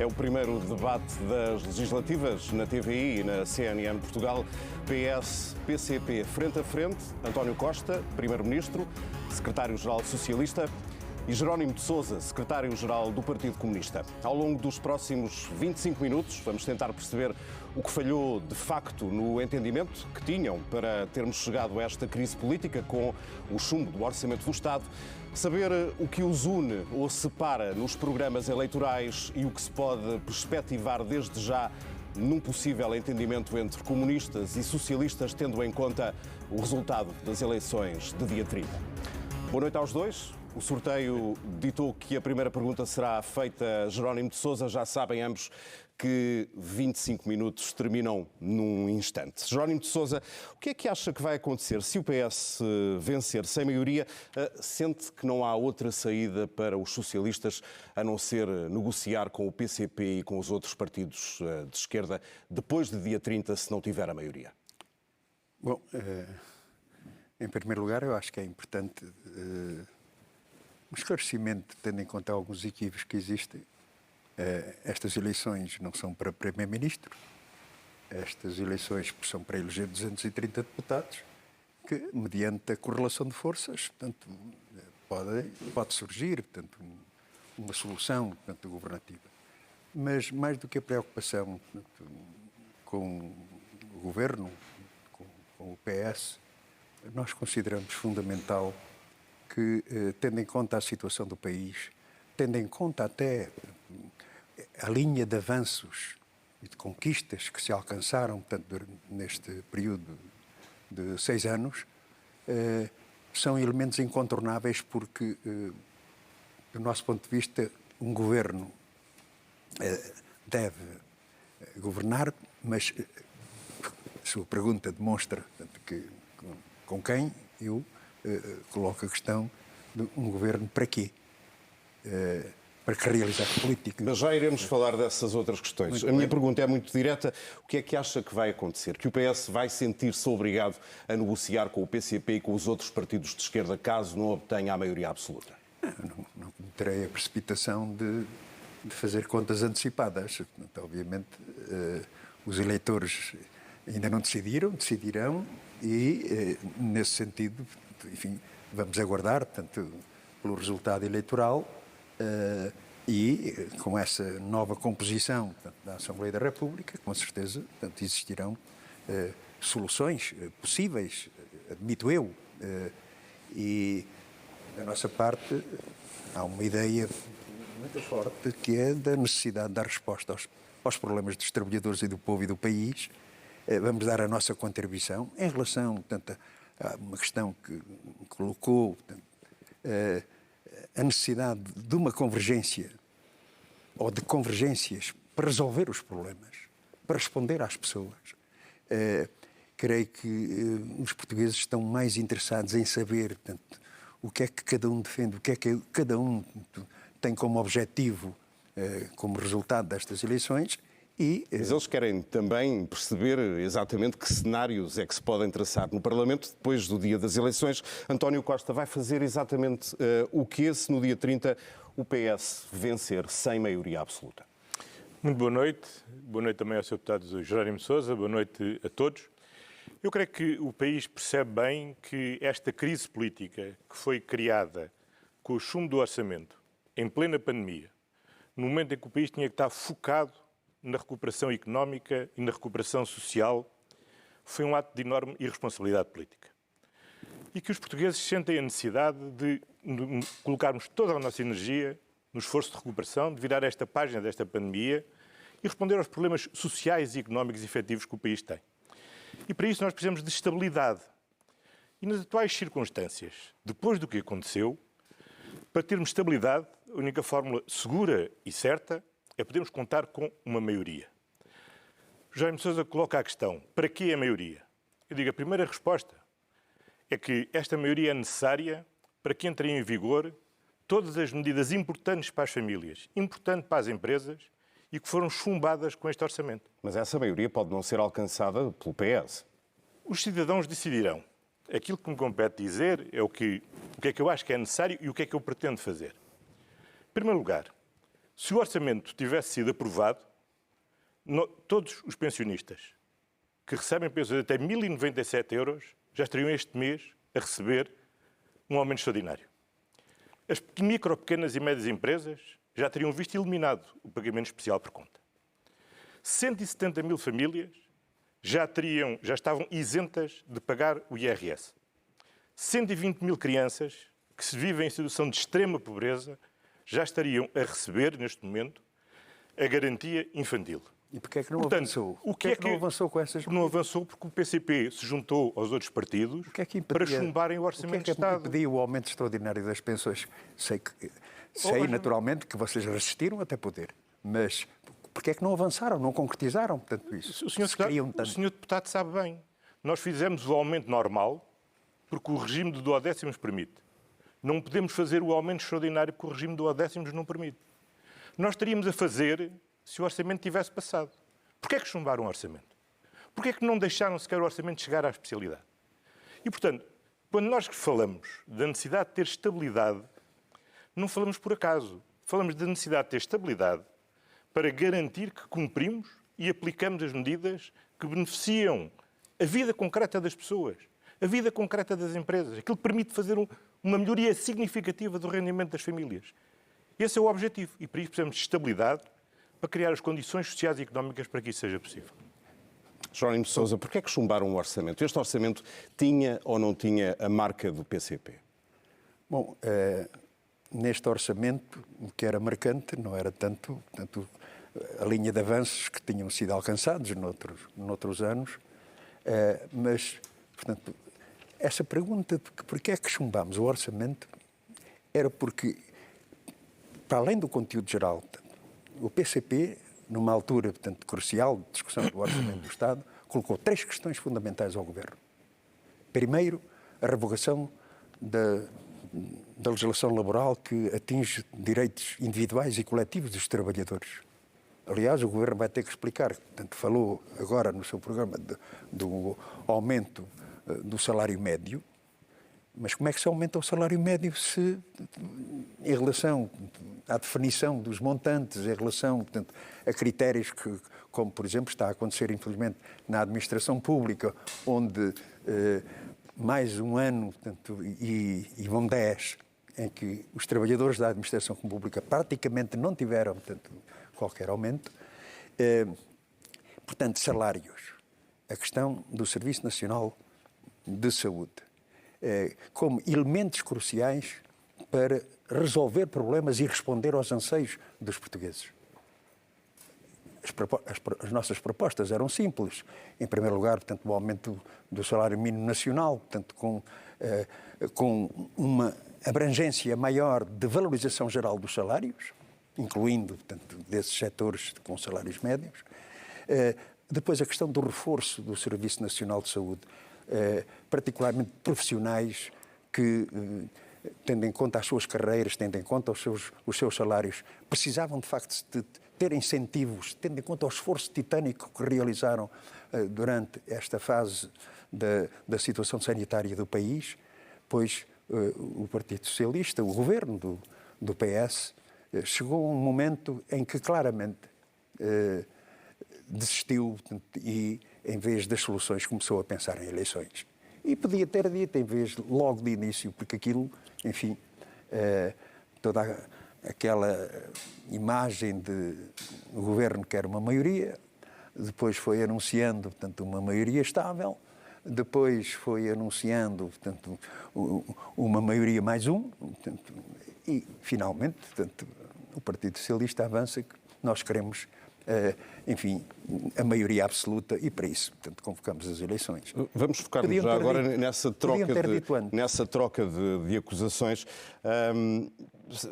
É o primeiro debate das legislativas na TVI e na CNN Portugal. PS-PCP frente a frente. António Costa, Primeiro-Ministro, Secretário-Geral Socialista, e Jerónimo de Sousa, Secretário-Geral do Partido Comunista. Ao longo dos próximos 25 minutos, vamos tentar perceber o que falhou de facto no entendimento que tinham para termos chegado a esta crise política com o chumbo do Orçamento do Estado, saber o que os une ou separa nos programas eleitorais e o que se pode perspectivar desde já num possível entendimento entre comunistas e socialistas, tendo em conta o resultado das eleições de dia 30. Boa noite aos dois. O sorteio ditou que a primeira pergunta será feita a Jerónimo de Sousa. Já sabem ambos que 25 minutos terminam num instante. Jerónimo de Sousa, o que é que acha que vai acontecer se o PS vencer sem maioria? Sente que não há outra saída para os socialistas a não ser negociar com o PCP e com os outros partidos de esquerda depois de dia 30, se não tiver a maioria? Bom, em primeiro lugar, eu acho que é importante um esclarecimento, tendo em conta alguns equívocos que existem. Estas eleições não são para Primeiro-Ministro, estas eleições são para eleger 230 deputados, que, mediante a correlação de forças, portanto, pode surgir portanto, uma solução portanto, governativa. Mas, mais do que a preocupação portanto, com o Governo, com o PS, nós consideramos fundamental que, tendo em conta a situação do país, tendo em conta até a linha de avanços e de conquistas que se alcançaram portanto, neste período de 6 anos, são elementos incontornáveis porque, do nosso ponto de vista, um governo deve governar, mas a sua pergunta demonstra portanto, que com quem eu coloco a questão de um governo para quê? Para que realizar política. Mas já iremos falar dessas outras questões. A minha pergunta é muito direta. O que é que acha que vai acontecer? Que o PS vai sentir-se obrigado a negociar com o PCP e com os outros partidos de esquerda caso não obtenha a maioria absoluta? Não cometerei a precipitação de fazer contas antecipadas. Portanto, obviamente, os eleitores ainda não decidirão e, nesse sentido, enfim, vamos aguardar, portanto, pelo resultado eleitoral e com essa nova composição portanto, da Assembleia da República, com certeza, portanto, existirão soluções possíveis, admito eu, e da nossa parte há uma ideia muito forte que é da necessidade de dar resposta aos problemas dos trabalhadores e do povo e do país. Vamos dar a nossa contribuição em relação, portanto, a uma questão que colocou portanto, a necessidade de uma convergência ou de convergências para resolver os problemas, para responder às pessoas. Creio que os portugueses estão mais interessados em saber portanto, o que é que cada um defende, o que é que cada um tem como objetivo, como resultado destas eleições. Mas eles querem também perceber exatamente que cenários é que se podem traçar no Parlamento depois do dia das eleições. António Costa vai fazer exatamente o que se no dia 30 o PS vencer sem maioria absoluta. Muito boa noite também ao Sr. Deputado Jerónimo de Sousa, boa noite a todos. Eu creio que o país percebe bem que esta crise política que foi criada com o chumbo do orçamento, em plena pandemia, no momento em que o país tinha que estar focado na recuperação económica e na recuperação social, foi um ato de enorme irresponsabilidade política. E que os portugueses sentem a necessidade de colocarmos toda a nossa energia no esforço de recuperação, de virar esta página desta pandemia e responder aos problemas sociais e económicos efetivos que o país tem. E para isso nós precisamos de estabilidade. E nas atuais circunstâncias, depois do que aconteceu, para termos estabilidade, a única fórmula segura e certa é podermos contar com uma maioria. Jerónimo de Sousa coloca a questão, para que a maioria? Eu digo, a primeira resposta é que esta maioria é necessária para que entrem em vigor todas as medidas importantes para as famílias, importantes para as empresas e que foram chumbadas com este orçamento. Mas essa maioria pode não ser alcançada pelo PS. Os cidadãos decidirão. Aquilo que me compete dizer é o que é que eu acho que é necessário e o que é que eu pretendo fazer. Em primeiro lugar, Se o orçamento tivesse sido aprovado, todos os pensionistas que recebem pensões até 1.097 euros já estariam este mês a receber um aumento extraordinário. As micro, pequenas e médias empresas já teriam visto eliminado o pagamento especial por conta. 170 mil famílias já estavam isentas de pagar o IRS. 120 mil crianças que se vivem em situação de extrema pobreza já estariam a receber, neste momento, a garantia infantil. E porquê é que não avançou? Porquê é que não avançou com essas... Não avançou porque o PCP se juntou aos outros partidos para chumbarem o Orçamento de Estado. O que é que impedia o aumento extraordinário das pensões? Sei naturalmente que vocês resistiram até poder, mas porquê é que não avançaram, não concretizaram tanto isso? O senhor deputado sabe bem. Nós fizemos o aumento normal porque o regime de duodécimos permite. Não podemos fazer o aumento extraordinário porque o regime de duodécimos não permite. Nós teríamos a fazer se o orçamento tivesse passado. Porquê é que chumbaram o orçamento? Porquê é que não deixaram sequer o orçamento chegar à especialidade? E, portanto, quando nós falamos da necessidade de ter estabilidade, não falamos por acaso. Falamos da necessidade de ter estabilidade para garantir que cumprimos e aplicamos as medidas que beneficiam a vida concreta das pessoas, a vida concreta das empresas, aquilo que permite fazer uma melhoria significativa do rendimento das famílias. Esse é o objetivo. E, para isso, precisamos de estabilidade para criar as condições sociais e económicas para que isso seja possível. Jerónimo de Sousa, porquê é que chumbaram o orçamento? Este orçamento tinha ou não tinha a marca do PCP? Bom, neste orçamento, o que era marcante não era tanto a linha de avanços que tinham sido alcançados noutros anos, mas, portanto, essa pergunta de porquê é que chumbámos o orçamento era porque, para além do conteúdo geral, o PCP, numa altura, portanto, crucial de discussão do Orçamento do Estado, colocou 3 questões fundamentais ao Governo. Primeiro, a revogação da legislação laboral que atinge direitos individuais e coletivos dos trabalhadores. Aliás, o Governo vai ter que explicar, portanto, falou agora no seu programa do aumento do salário médio, mas como é que se aumenta o salário médio se, em relação à definição dos montantes, em relação, portanto, a critérios que, como, por exemplo, está a acontecer, infelizmente, na administração pública, onde mais um ano, portanto, e vão 10, em que os trabalhadores da administração pública praticamente não tiveram, portanto, qualquer aumento. Portanto, salários. A questão do Serviço Nacional de Saúde. Como elementos cruciais para resolver problemas e responder aos anseios dos portugueses. As nossas propostas eram simples. Em primeiro lugar, portanto, o aumento do salário mínimo nacional, portanto, com uma abrangência maior de valorização geral dos salários, incluindo, portanto, desses setores com salários médios. Depois, a questão do reforço do Serviço Nacional de Saúde, particularmente profissionais que, tendo em conta as suas carreiras, tendo em conta os seus salários, precisavam de facto de ter incentivos, tendo em conta o esforço titânico que realizaram durante esta fase da situação sanitária do país, pois o Partido Socialista, o governo do PS, chegou a um momento em que claramente desistiu e, em vez das soluções, começou a pensar em eleições. E podia ter dito, em vez logo de início, porque aquilo, enfim, toda aquela imagem de o governo quer uma maioria, depois foi anunciando, portanto, uma maioria estável, depois foi anunciando, portanto, uma maioria mais um, portanto, e, finalmente, portanto, o Partido Socialista avança que nós queremos, enfim, a maioria absoluta e, para isso, portanto, convocamos as eleições. Vamos focar-nos já agora nessa troca de acusações.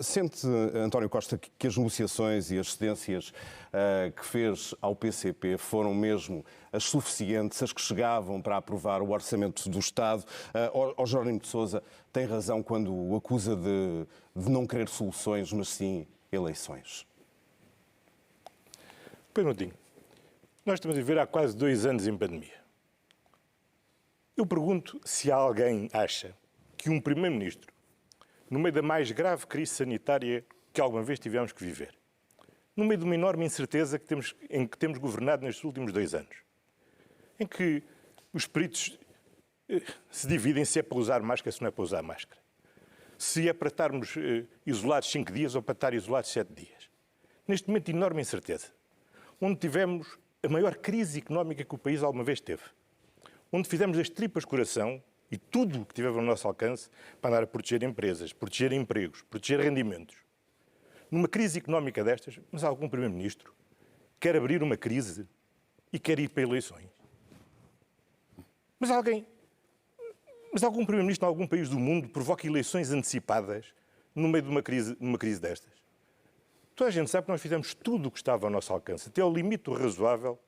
Sente, António Costa, que as negociações e as cedências que fez ao PCP foram mesmo as suficientes, as que chegavam para aprovar o Orçamento do Estado? O Jerónimo de Sousa tem razão quando o acusa de não querer soluções, mas sim eleições. Pedro, nós estamos a viver há quase 2 anos em pandemia. Eu pergunto se alguém acha que um Primeiro-Ministro, no meio da mais grave crise sanitária que alguma vez tivemos que viver, no meio de uma enorme incerteza em que temos governado nestes últimos 2 anos, em que os peritos se dividem se é para usar máscara, se não é para usar máscara, se é para estarmos isolados 5 dias ou para estar isolados 7 dias. Neste momento de enorme incerteza, onde tivemos a maior crise económica que o país alguma vez teve, onde fizemos as tripas coração e tudo o que tivemos ao nosso alcance para andar a proteger empresas, proteger empregos, proteger rendimentos. Numa crise económica destas, mas algum Primeiro-Ministro quer abrir uma crise e quer ir para eleições. Mas algum Primeiro-Ministro em algum país do mundo provoca eleições antecipadas no meio de uma crise destas? Toda a gente sabe que nós fizemos tudo o que estava ao nosso alcance, até ao limite do razoável,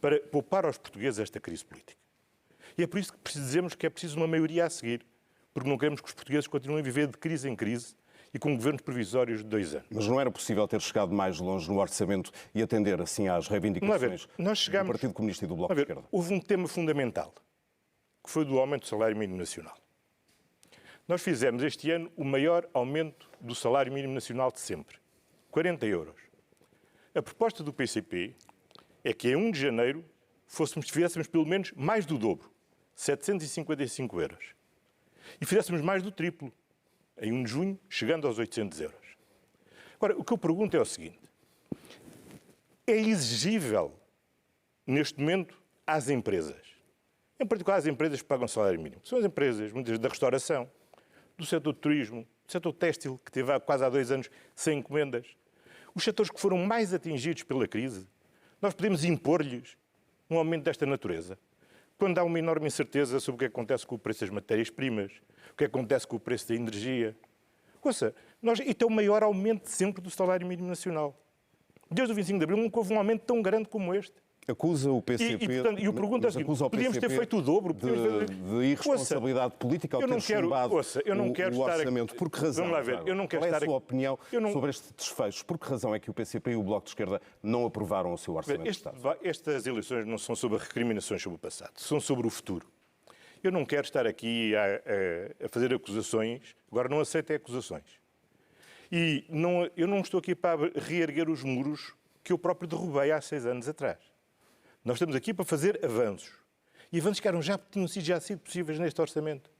para poupar aos portugueses esta crise política. E é por isso que dizemos que é preciso uma maioria a seguir, porque não queremos que os portugueses continuem a viver de crise em crise e com governos provisórios de 2 anos. Mas não era possível ter chegado mais longe no orçamento e atender assim às reivindicações do Partido Comunista e do Bloco de Esquerda? Houve um tema fundamental, que foi do aumento do salário mínimo nacional. Nós fizemos este ano o maior aumento do salário mínimo nacional de sempre, 40 euros. A proposta do PCP é que em 1 de janeiro tivéssemos pelo menos mais do dobro, 755 euros. E fizéssemos mais do triplo, em 1 de junho, chegando aos 800 euros. Agora, o que eu pergunto é o seguinte: é exigível, neste momento, às empresas, em particular às empresas que pagam salário mínimo, são as empresas, muitas da restauração, do setor do turismo, do setor têxtil, que teve quase há 2 anos sem encomendas, os setores que foram mais atingidos pela crise, nós podemos impor-lhes um aumento desta natureza, quando há uma enorme incerteza sobre o que acontece com o preço das matérias-primas, o que acontece com o preço da energia. Ouça, este é o maior aumento sempre do salário mínimo nacional. Desde o 25 de Abril nunca houve um aumento tão grande como este. Acusa o PCP, eu pergunto é o seguinte, podíamos ter feito o dobro de irresponsabilidade política ao ter chumbado o orçamento. Por que razão? Vamos lá ver, eu não quero Qual é estar a sua opinião sobre este desfecho? Por que razão é que o PCP e o Bloco de Esquerda não aprovaram o seu orçamento de Estado? Estas eleições não são sobre recriminações sobre o passado, são sobre o futuro. Eu não quero estar aqui a fazer acusações, agora não aceito acusações. E eu não estou aqui para reerguer os muros que eu próprio derrubei há 6 anos atrás. Nós estamos aqui para fazer avanços. E avanços que tinham já sido possíveis neste orçamento.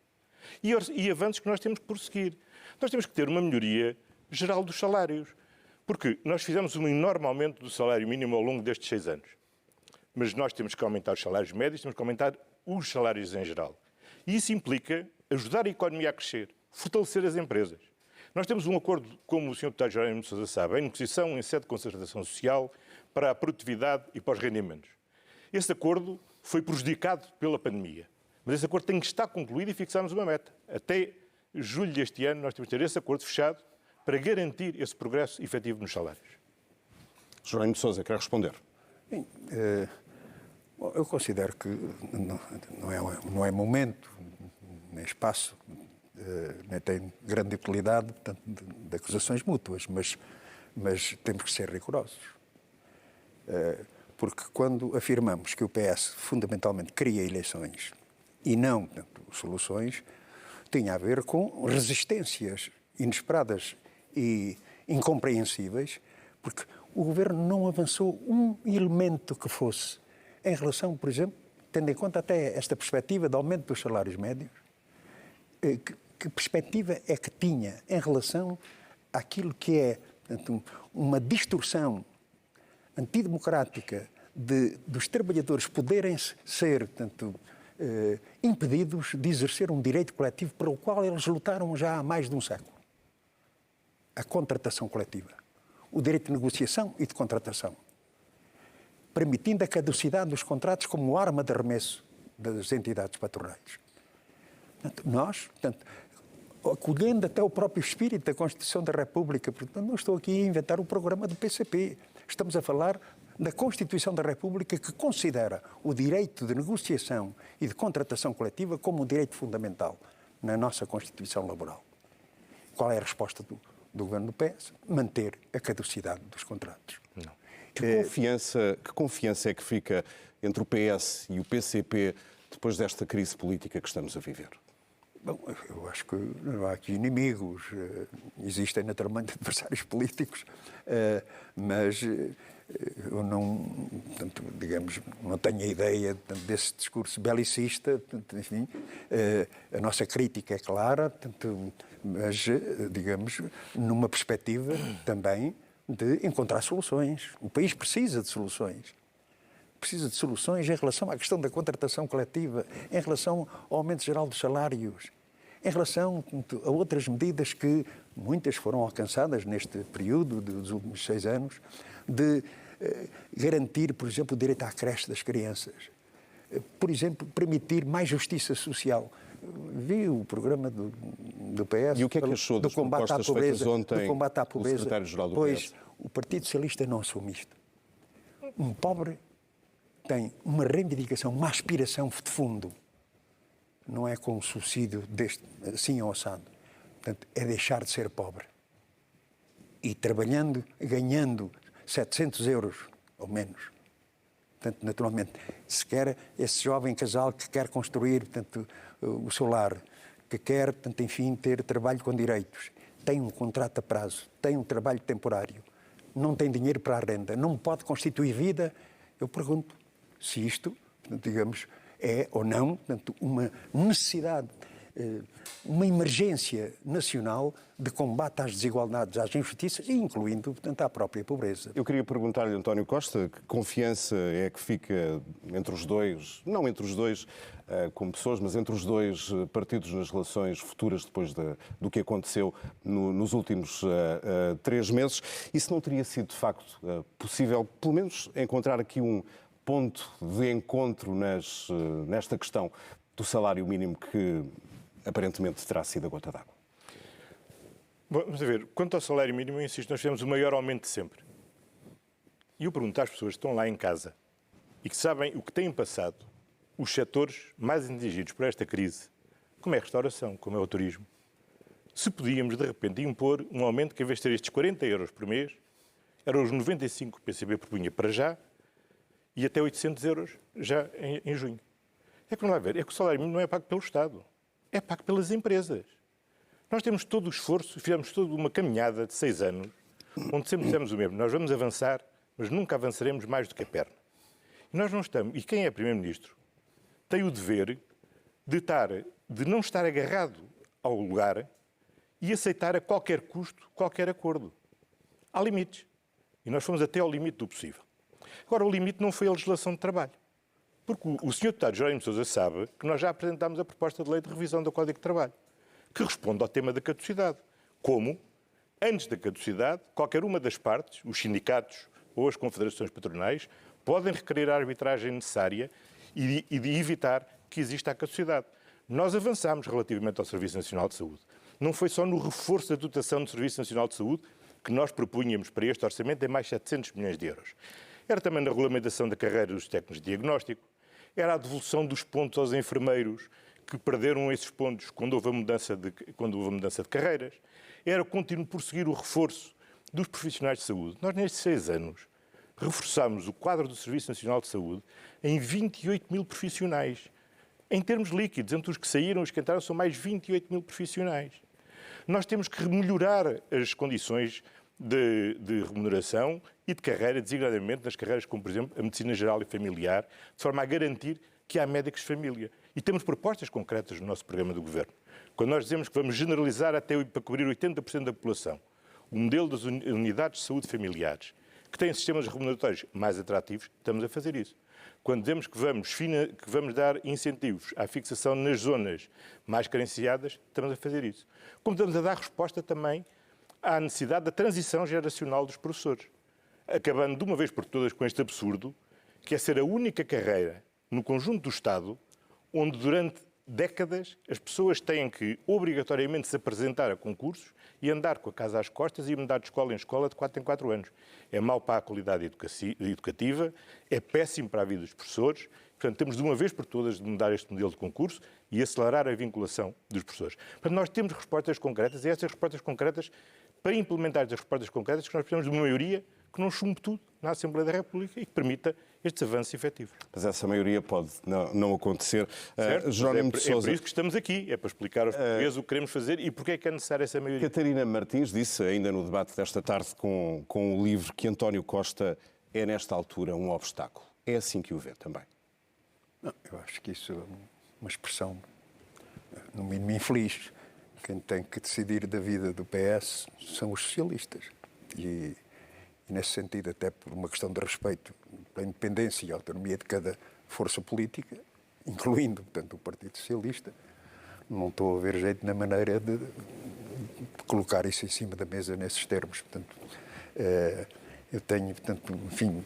E avanços que nós temos que prosseguir. Nós temos que ter uma melhoria geral dos salários. Porque nós fizemos um enorme aumento do salário mínimo ao longo destes 6 anos. Mas nós temos que aumentar os salários médios, temos que aumentar os salários em geral. E isso implica ajudar a economia a crescer, fortalecer as empresas. Nós temos um acordo, como o Sr. Deputado Jerónimo de Sousa sabe, em negociação em sede de concertação social para a produtividade e para os rendimentos. Esse acordo foi prejudicado pela pandemia. Mas esse acordo tem que estar concluído e fixarmos uma meta. Até julho deste ano nós temos que ter esse acordo fechado para garantir esse progresso efetivo nos salários. Jerónimo de Sousa, quer responder? Bem, eu considero que não é momento, nem espaço, nem tem grande utilidade de acusações mútuas, mas temos que ser rigorosos. Porque quando afirmamos que o PS fundamentalmente cria eleições e não, portanto, soluções, tinha a ver com resistências inesperadas e incompreensíveis, porque o Governo não avançou um elemento que fosse em relação, por exemplo, tendo em conta até esta perspectiva de aumento dos salários médios, que perspectiva é que tinha em relação àquilo que é, portanto, uma distorção antidemocrática dos trabalhadores poderem ser, portanto, impedidos de exercer um direito coletivo para o qual eles lutaram já há mais de um século. A contratação coletiva. O direito de negociação e de contratação. Permitindo a caducidade dos contratos como arma de arremesso das entidades patronais. Portanto, nós, acolhendo até o próprio espírito da Constituição da República, portanto, não estou aqui a inventar o programa do PCP. Estamos a falar da Constituição da República, que considera o direito de negociação e de contratação coletiva como um direito fundamental na nossa Constituição laboral. Qual é a resposta do Governo do PS? Manter a caducidade dos contratos. Não. Que confiança é que fica entre o PS e o PCP depois desta crise política que estamos a viver? Bom, eu acho que não há aqui inimigos, existem naturalmente adversários políticos, mas eu não, portanto, digamos, não tenho a ideia desse discurso belicista, portanto, enfim, a nossa crítica é clara, portanto, mas, digamos, numa perspectiva também de encontrar soluções. O país precisa de soluções. Precisa de soluções em relação à questão da contratação coletiva, em relação ao aumento geral dos salários, em relação a outras medidas que muitas foram alcançadas neste período dos últimos 6 anos, de garantir, por exemplo, o direito à creche das crianças, por exemplo, permitir mais justiça social. Vi o programa do PS e o que é que achou do combate à pobreza, ontem, do combate à pobreza, secretário-geral do pois PS? O Partido Socialista não assume isto. Um pobre tem uma reivindicação, uma aspiração de fundo. Não é com um subsídio deste, assim ou assado. Portanto, é deixar de ser pobre. E trabalhando, ganhando 700 euros ou menos. Portanto, naturalmente, se quer esse jovem casal que quer construir, portanto, o seu lar, que quer, portanto, enfim, ter trabalho com direitos, tem um contrato a prazo, tem um trabalho temporário, não tem dinheiro para a renda, não pode constituir vida, eu pergunto se isto, digamos, é ou não, portanto, uma necessidade, uma emergência nacional de combate às desigualdades, às injustiças, incluindo, portanto, à própria pobreza. Eu queria perguntar-lhe, António Costa, que confiança é que fica entre os dois, não entre os dois como pessoas, mas entre os dois partidos nas relações futuras depois do que aconteceu nos últimos 3 meses, e se não teria sido, de facto, possível, pelo menos, encontrar aqui um ponto de encontro nesta questão do salário mínimo que aparentemente terá sido a gota d'água? Bom, vamos ver. Quanto ao salário mínimo, eu insisto, nós fizemos o maior aumento de sempre. E eu pergunto às pessoas que estão lá em casa e que sabem o que têm passado os setores mais atingidos por esta crise, como é a restauração, como é o turismo, se podíamos, de repente, impor um aumento que, em vez de ter estes 40 euros por mês, eram os 95 que o PCP propunha para já, e até 800 euros já em junho. É que não vai ver, é que o salário mínimo não é pago pelo Estado, é pago pelas empresas. Nós temos todo o esforço, fizemos toda uma caminhada de 6 anos, onde sempre dissemos o mesmo, nós vamos avançar, mas nunca avançaremos mais do que a perna. E nós não estamos, e quem é Primeiro-Ministro tem o dever de não estar agarrado ao lugar e aceitar a qualquer custo, qualquer acordo. Há limites. E nós fomos até ao limite do possível. Agora, o limite não foi a legislação de trabalho. Porque o Sr. Deputado Jerónimo de Sousa sabe que nós já apresentámos a proposta de lei de revisão do Código de Trabalho, que responde ao tema da caducidade. Como, antes da caducidade, qualquer uma das partes, os sindicatos ou as confederações patronais, podem requerer a arbitragem necessária e de evitar que exista a caducidade. Nós avançámos relativamente ao Serviço Nacional de Saúde. Não foi só no reforço da dotação do Serviço Nacional de Saúde que nós propunhamos para este orçamento em mais 700 milhões de euros. Era também na regulamentação da carreira dos técnicos de diagnóstico, era a devolução dos pontos aos enfermeiros que perderam esses pontos quando houve a mudança de carreiras, era prosseguir o reforço dos profissionais de saúde. Nós, nestes 6 anos, reforçámos o quadro do Serviço Nacional de Saúde em 28 mil profissionais. Em termos líquidos, entre os que saíram e os que entraram, são mais 28 mil profissionais. Nós temos que melhorar as condições de remuneração e de carreira, designadamente nas carreiras como, por exemplo, a medicina geral e familiar, de forma a garantir que há médicos de família. E temos propostas concretas no nosso programa do Governo. Quando nós dizemos que vamos generalizar até para cobrir 80% da população o modelo das unidades de saúde familiares, que têm sistemas remuneratórios mais atrativos, estamos a fazer isso. Quando dizemos que vamos dar incentivos à fixação nas zonas mais carenciadas, estamos a fazer isso. Como estamos a dar resposta também à necessidade da transição geracional dos professores, acabando de uma vez por todas com este absurdo, que é ser a única carreira no conjunto do Estado onde durante décadas as pessoas têm que obrigatoriamente se apresentar a concursos e andar com a casa às costas e mudar de escola em escola de 4 em 4 anos. É mau para a qualidade educativa, é péssimo para a vida dos professores Portanto, temos de uma vez por todas de mudar este modelo de concurso e acelerar a vinculação dos professores. Portanto, nós temos respostas concretas e essas respostas concretas, para implementar estas respostas concretas, que nós precisamos de uma maioria que não chumbe tudo na Assembleia da República e que permita estes avanços efetivos. Mas essa maioria pode não acontecer. Jerónimo de Sousa, é por isso que estamos aqui, é para explicar aos portugueses o que queremos fazer e porque é que é necessária essa maioria. Catarina Martins disse, ainda no debate desta tarde com o livro, que António Costa é, nesta altura, um obstáculo. É assim que o vê também? Não, eu acho que isso é uma expressão, no mínimo, infeliz. Quem tem que decidir da vida do PS são os socialistas. E nesse sentido, até por uma questão de respeito pela independência e autonomia de cada força política, incluindo, portanto, o Partido Socialista, não estou a ver jeito na maneira de colocar isso em cima da mesa nesses termos. Portanto, eu tenho, portanto, enfim,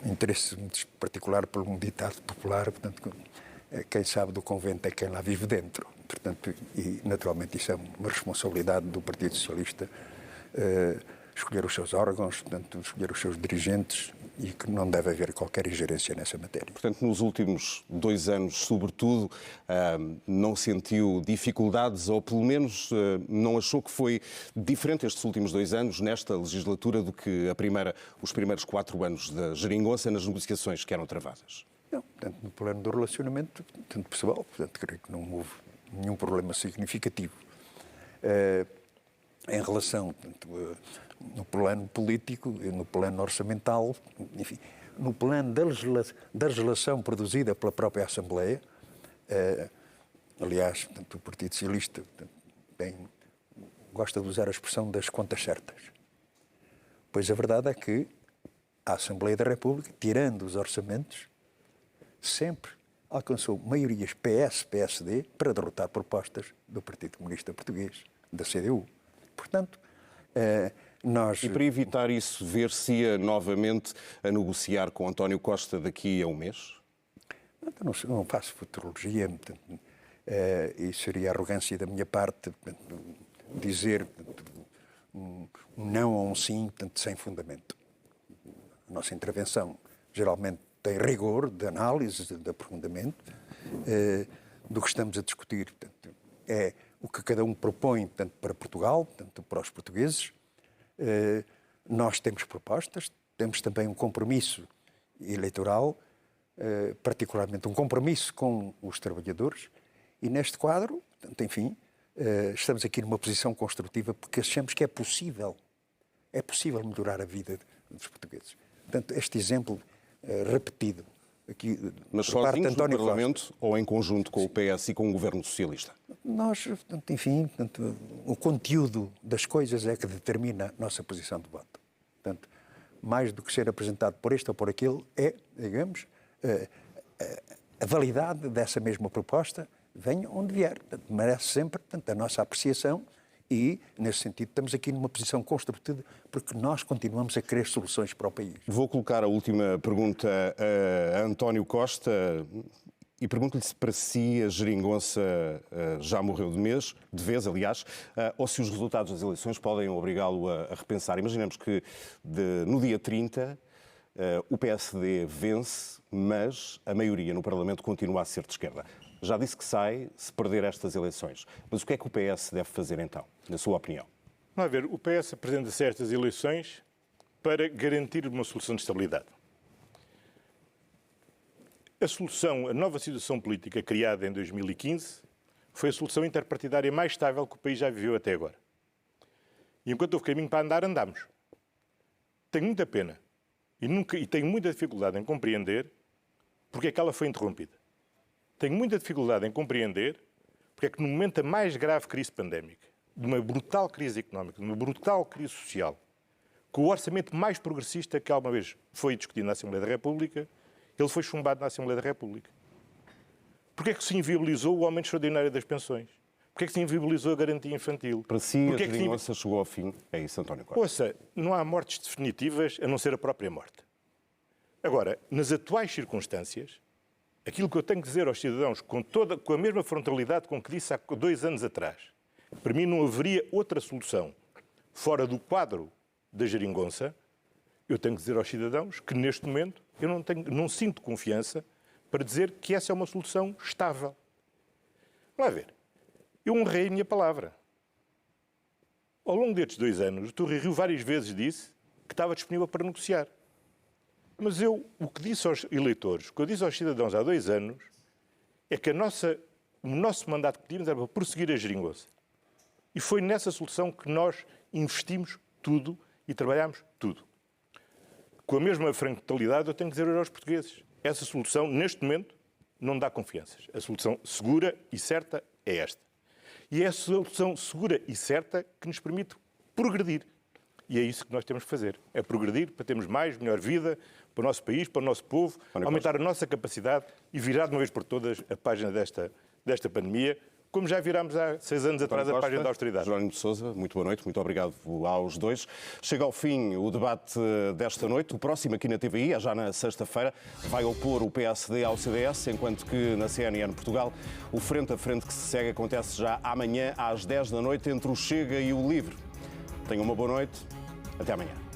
interesse muito particular por um ditado popular, portanto, quem sabe do convento é quem lá vive dentro. Portanto, e naturalmente isso é uma responsabilidade do Partido Socialista, escolher os seus órgãos, portanto, escolher os seus dirigentes e que não deve haver qualquer ingerência nessa matéria. Portanto, nos últimos 2 anos, sobretudo, não sentiu dificuldades ou, pelo menos, não achou que foi diferente estes últimos 2 anos, nesta legislatura, do que os primeiros 4 anos da geringonça nas negociações que eram travadas? Não, portanto, no plano do relacionamento, tanto pessoal, portanto, creio que não houve nenhum problema significativo. Em relação, portanto, no plano político, no plano orçamental, enfim, no plano da legislação produzida pela própria Assembleia, aliás, portanto, o Partido Socialista gosta de usar a expressão das contas certas. Pois a verdade é que a Assembleia da República, tirando os orçamentos, sempre alcançou maiorias PS-PSD para derrotar propostas do Partido Comunista Português, da CDU. Portanto, nós... E para evitar isso, ver-se-ia novamente a negociar com António Costa daqui a um mês? Não faço futurologia, portanto, e seria arrogância da minha parte, portanto, dizer, portanto, um não ou um sim, portanto, sem fundamento. A nossa intervenção geralmente tem rigor de análise, de aprofundamento, do que estamos a discutir. Portanto, é o que cada um propõe, portanto, para Portugal, portanto, para os portugueses. Nós temos propostas, temos também um compromisso eleitoral, particularmente um compromisso com os trabalhadores, e neste quadro, portanto, enfim, estamos aqui numa posição construtiva porque achamos que é possível melhorar a vida dos portugueses. Portanto, este exemplo repetido aqui mas por parte de sozinhos António no Parlamento Costa, ou em conjunto com o PS e com o Governo Socialista? Nós, portanto, enfim, portanto, o conteúdo das coisas é que determina a nossa posição de voto. Portanto, mais do que ser apresentado por este ou por aquele, é, digamos, a validade dessa mesma proposta, venha onde vier. Portanto, merece sempre, portanto, a nossa apreciação e, nesse sentido, estamos aqui numa posição construtiva porque nós continuamos a querer soluções para o país. Vou colocar a última pergunta a António Costa e pergunto-lhe se para si a geringonça já morreu de vez, aliás, ou se os resultados das eleições podem obrigá-lo a repensar. Imaginemos que no dia 30 o PSD vence, mas a maioria no Parlamento continua a ser de esquerda. Já disse que sai se perder estas eleições. Mas o que é que o PS deve fazer então, na sua opinião? Vamos ver, o PS apresenta-se a estas eleições para garantir uma solução de estabilidade. A nova situação política criada em 2015 foi a solução interpartidária mais estável que o país já viveu até agora. E enquanto houve caminho para andar, andamos. Tenho muita pena e tenho muita dificuldade em compreender porque é que ela foi interrompida. Tenho muita dificuldade em compreender porque é que no momento da mais grave crise pandémica, de uma brutal crise económica, de uma brutal crise social, com o orçamento mais progressista que alguma vez foi discutido na Assembleia da República, ele foi chumbado na Assembleia da República. Porque é que se inviabilizou o aumento extraordinário das pensões? Porque é que se inviabilizou a garantia infantil? Para si, a geringonça chegou ao fim. É isso, António Costa. Ouça, não há mortes definitivas a não ser a própria morte. Agora, nas atuais circunstâncias, aquilo que eu tenho que dizer aos cidadãos, com a mesma frontalidade com que disse há 2 anos atrás, para mim não haveria outra solução fora do quadro da geringonça, eu tenho que dizer aos cidadãos que neste momento eu não sinto confiança para dizer que essa é uma solução estável. Vamos lá ver. Eu honrei a minha palavra. Ao longo destes 2 anos, o Dr. Rui Rio várias vezes disse que estava disponível para negociar. Mas o que disse aos eleitores, o que eu disse aos cidadãos há 2 anos, é que o nosso mandato que pedimos era para prosseguir a geringonça. E foi nessa solução que nós investimos tudo e trabalhámos tudo. Com a mesma frontalidade, eu tenho que dizer aos portugueses, essa solução, neste momento, não dá confianças. A solução segura e certa é esta. E é a solução segura e certa que nos permite progredir. E é isso que nós temos que fazer. É progredir para termos mais, melhor vida para o nosso país, para o nosso povo, aumentar a nossa capacidade e virar de uma vez por todas a página desta pandemia, como já virámos há 6 anos atrás a página da austeridade. Jerónimo de Sousa, muito boa noite, muito obrigado aos dois. Chega ao fim o debate desta noite. O próximo aqui na TVI, é já na sexta-feira, vai opor o PSD ao CDS, enquanto que na CNN Portugal o frente a frente que se segue acontece já amanhã às 10 da noite entre o Chega e o Livre. Tenham uma boa noite. Até amanhã.